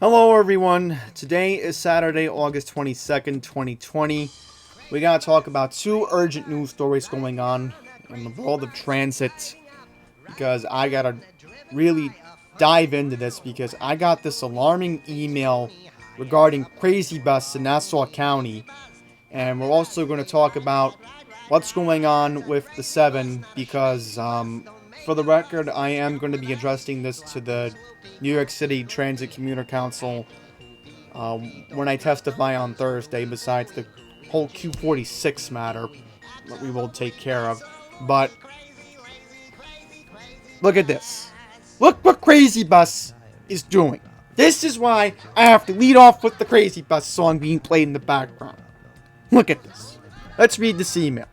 Hello everyone, today is Saturday, August 22nd, 2020. We gotta talk about two urgent news stories going on in the world of transit because I gotta really dive into this because I got this alarming email regarding Crazy Bus in Nassau County, and we're also going to talk about what's going on with the 7 because for the record, I am going to be addressing this to the New York City Transit Commuter Council when I testify on Thursday, besides the whole Q46 matter that we will take care of. But look at this. Look what Crazy Bus is doing. This is why I have to lead off with the Crazy Bus song being played in the background. Look at this. Let's read this email.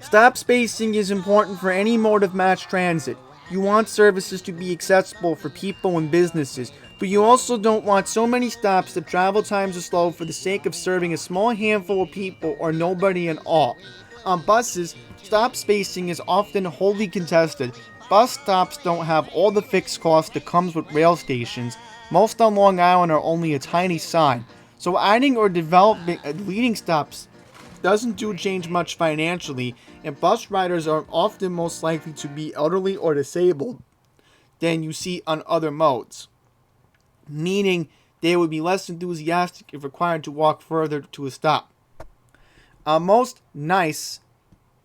Stop spacing is important for any mode of mass transit. You want services to be accessible for people and businesses, but you also don't want so many stops that travel times are slow for the sake of serving a small handful of people or nobody at all. On buses, stop spacing is often wholly contested. Bus stops don't have all the fixed cost that comes with rail stations. Most on Long Island are only a tiny sign. So adding or developing leading stops doesn't do change much financially, and bus riders are often most likely to be elderly or disabled than you see on other modes, meaning they would be less enthusiastic if required to walk further to a stop. On most nice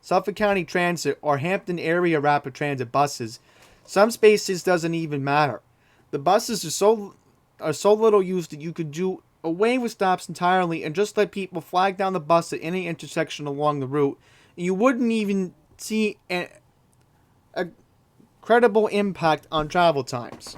Suffolk County Transit or Hampton area rapid transit buses, some spaces doesn't even matter. The buses are so little used that you could do away with stops entirely and just let people flag down the bus at any intersection along the route. You wouldn't even see a credible impact on travel times.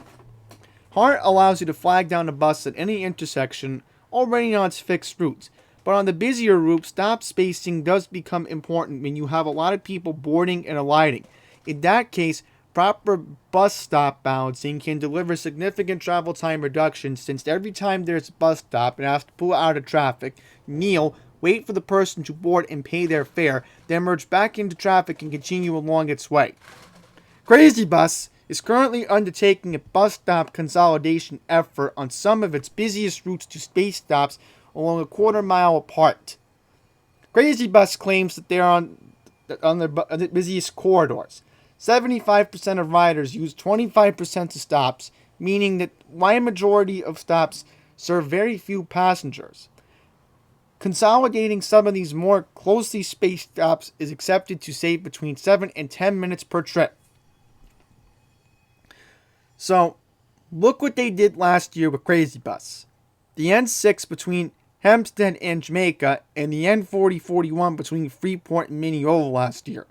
HART allows you to flag down a bus at any intersection already on its fixed routes, but on the busier routes, stop spacing does become important when you have a lot of people boarding and alighting. In that case, proper bus stop balancing can deliver significant travel time reductions, since every time there's a bus stop, it has to pull out of traffic, kneel, wait for the person to board and pay their fare, then merge back into traffic and continue along its way. Crazy Bus is currently undertaking a bus stop consolidation effort on some of its busiest routes to space stops along a quarter-mile apart. Crazy Bus claims that they're on the busiest corridors. 75% of riders use 25% of stops, meaning that wide majority of stops serve very few passengers. Consolidating some of these more closely spaced stops is accepted to save between 7 and 10 minutes per trip. So, look what they did last year with Crazy Bus. The N6 between Hempstead and Jamaica, and the N4041 between Freeport and Mineola last year.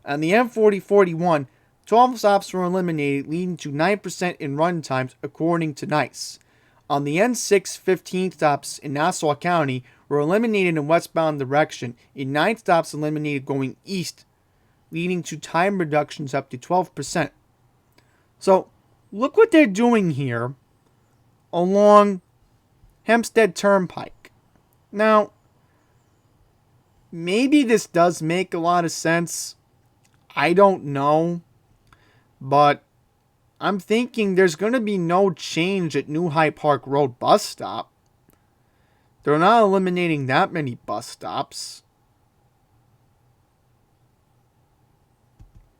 On the M4041, 12 stops were eliminated, leading to 9% in run times, according to NICE. On the N6, 15 stops in Nassau County were eliminated in westbound direction, and 9 stops eliminated going east, leading to time reductions up to 12%. So, look what they're doing here along Hempstead Turnpike. Now, maybe this does make a lot of sense. I don't know. But I'm thinking there's going to be no change at New Hyde Park Road bus stop. They're not eliminating that many bus stops.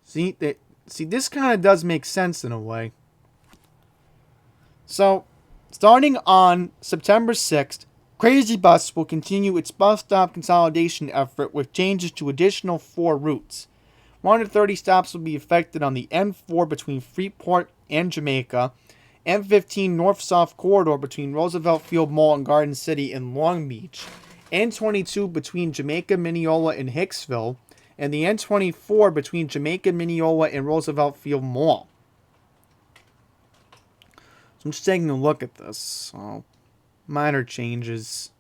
See, this kind of does make sense in a way. So, starting on September 6th, Crazy Bus will continue its bus stop consolidation effort with changes to additional 4 routes. 130 stops will be affected on the N4 between Freeport and Jamaica, N15 North-South corridor between Roosevelt Field Mall and Garden City in Long Beach, N22 between Jamaica, Mineola, and Hicksville, and the N24 between Jamaica, Mineola, and Roosevelt Field Mall. So I'm just taking a look at this. So, minor changes.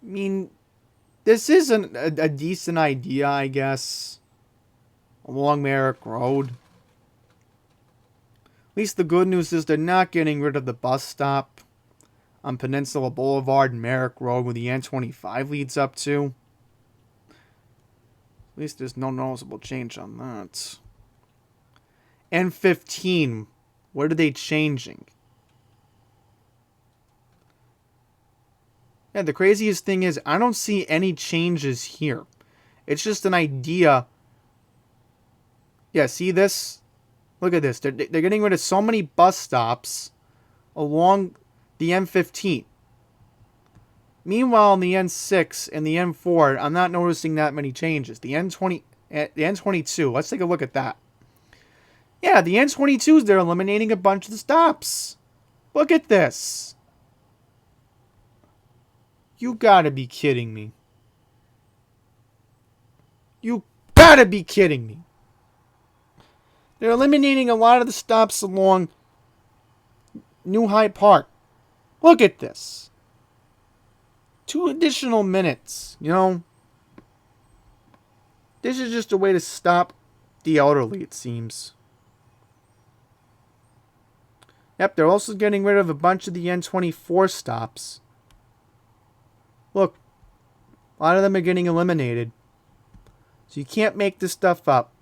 I mean, this is a decent idea, I guess, along Merrick Road. At least the good news is they're not getting rid of the bus stop on Peninsula Boulevard and Merrick Road where the N25 leads up to. At least there's no noticeable change on that. N15, what are they changing? Yeah, the craziest thing is I don't see any changes here. It's just an idea. Yeah, see this? Look at this. They're getting rid of so many bus stops along the M15. Meanwhile, on the N6 and the M4, I'm not noticing that many changes. The N22, let's take a look at that. Yeah, the N22s, they're eliminating a bunch of the stops. Look at this. You gotta be kidding me. You gotta be kidding me. They're eliminating a lot of the stops along New Hyde Park. Look at this. 2 additional minutes, you know. This is just a way to stop the elderly, it seems. Yep, they're also getting rid of a bunch of the N24 stops. Look, a lot of them are getting eliminated. So you can't make this stuff up.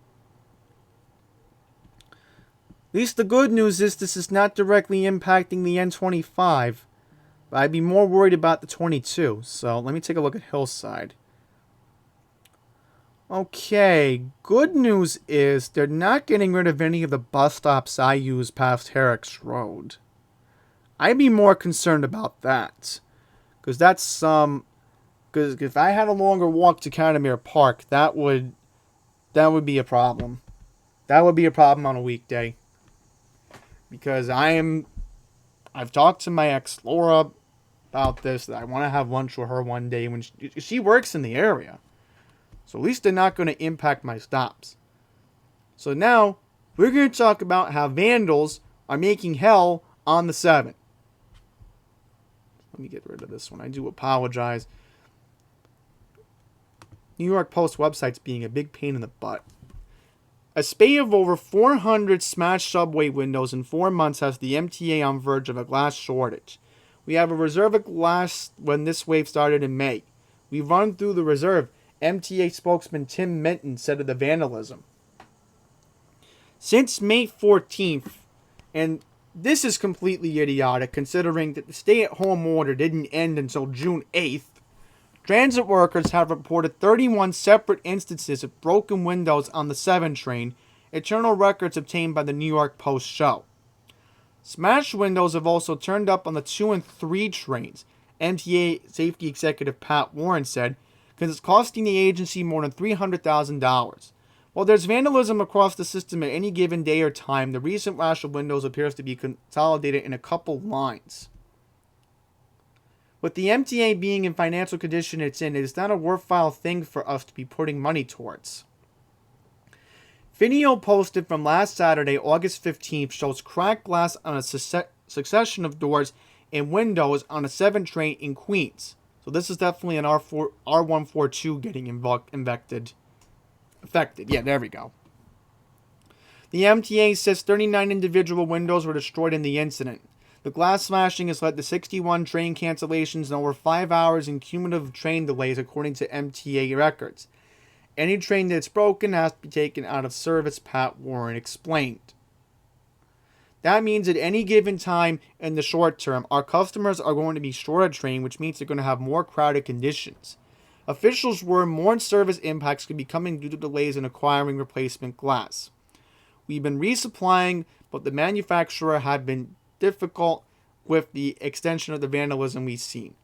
At least the good news is this is not directly impacting the N25. But I'd be more worried about the 22. So let me take a look at Hillside. Okay, good news is they're not getting rid of any of the bus stops I use past Herrick's Road. I'd be more concerned about that. Because that's some... Because if I had a longer walk to Cantermere Park, that would be a problem. That would be a problem on a weekday. Because I've talked to my ex, Laura, about this, that I want to have lunch with her one day when she works in the area. So at least they're not going to impact my stops. So now, we're going to talk about how Vandals are making hell on the 7. Let me get rid of this one. I do apologize. New York Post website's being a big pain in the butt. A spate of over 400 smashed subway windows in 4 months has the MTA on verge of a glass shortage. We have a reserve of glass when this wave started in May. We run through the reserve, MTA spokesman Tim Minton said of the vandalism. Since May 14th, and this is completely idiotic considering that the stay-at-home order didn't end until June 8th, transit workers have reported 31 separate instances of broken windows on the 7 train, internal records obtained by the New York Post show. Smashed windows have also turned up on the 2 and 3 trains, MTA safety executive Pat Warren said, because it's costing the agency more than $300,000. While there's vandalism across the system at any given day or time, the recent rash of windows appears to be consolidated in a couple lines. With the MTA being in financial condition it's in, it is not a worthwhile thing for us to be putting money towards. Video posted from last Saturday, August 15th, shows cracked glass on a succession of doors and windows on a 7 train in Queens. So this is definitely an R142 getting affected. Yeah, there we go. The MTA says 39 individual windows were destroyed in the incident. The glass smashing has led to 61 train cancellations and over 5 hours in cumulative train delays, according to MTA records. Any train that's broken has to be taken out of service, Pat Warren explained. That means at any given time in the short term, our customers are going to be short a train, which means they're going to have more crowded conditions. Officials warn more service impacts could be coming due to delays in acquiring replacement glass. We've been resupplying, but the manufacturer had been difficult with the extension of the vandalism we've seen.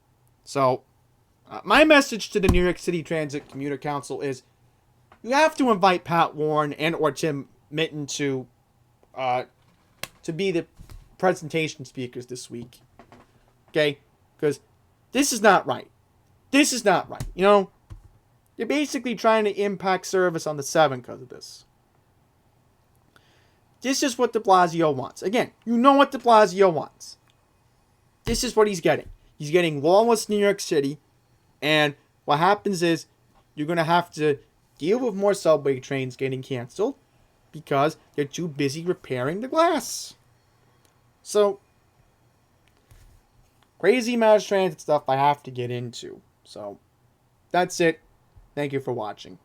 So, my message to the New York City Transit Commuter Council is you have to invite Pat Warren and or Tim Minton to be the presentation speakers this week. Okay? Because this is not right. This is not right. You know, you're basically trying to impact service on the 7 because of this. This is what de Blasio wants. Again, you know what de Blasio wants. This is what he's getting. He's getting lawless New York City. And what happens is you're going to have to deal with more subway trains getting canceled because they're too busy repairing the glass. So, crazy mass transit stuff I have to get into. So, that's it. Thank you for watching.